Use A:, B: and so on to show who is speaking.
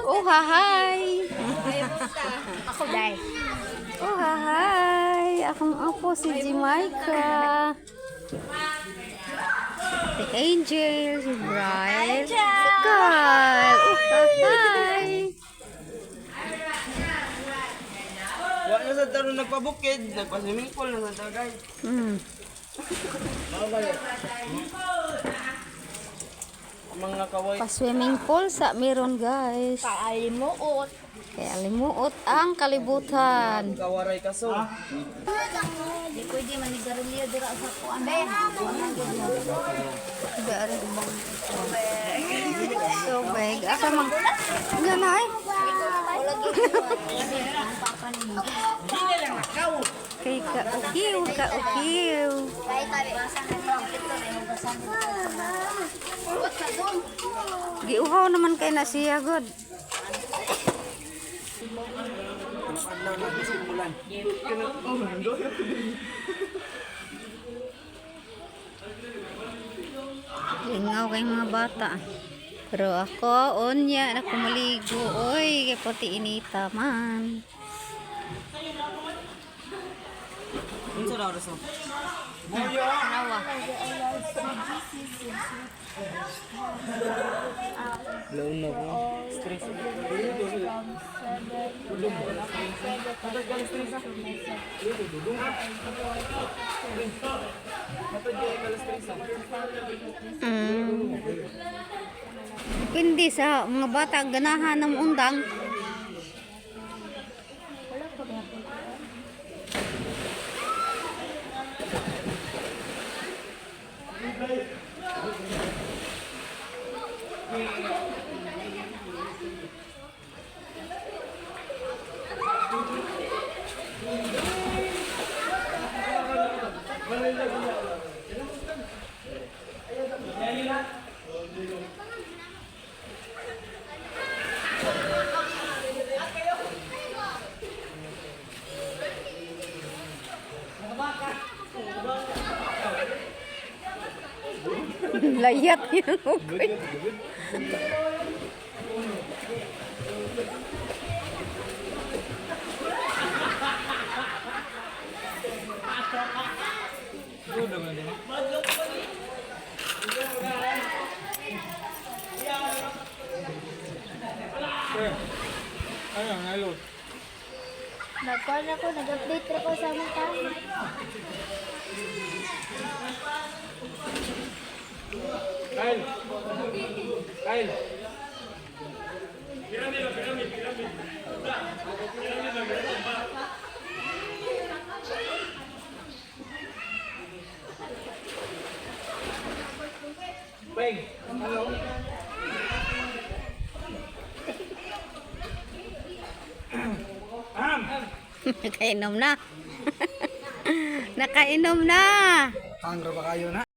A: Oh, hahay.
B: Ako dahil.
A: Oh, hahay. Akong apo si Jamaica. Si Angel, si Brian, si Carl. Oh, hahay.
C: Wa na sa taro nagpabukid, nagpa-swimming pool na sa tagay. Mga kaway.
A: Pa-swimming pool sa meron, guys.
B: Kaalimuot.
A: Kaya limuot ang kalibutan.
C: Kawaray kaso.
B: Di pwede manigarilyo dira sa kuan.
A: Dari tubig. Asa mang ganay? Kay ka-ukiw, ka-ukiw. Giuhaw naman kay na siya, God. Lingaw kay mga bata. Pero ako, onya, ako maligo. Oy, kay pati inita man.
C: Unsa daw raso?
A: Nawa.
C: Laon na ko. Stress.
A: Depende sa mga bata ganahan ng undang. Layat yung ukoy.
C: Ayun, ayun.
B: Nagkuhan ako, nag-update ako sa mga tao.
C: Kyle. Kyle. Peg. Hello.
A: Nakainom na. Nakainom na.
C: Hangro ba kayo na?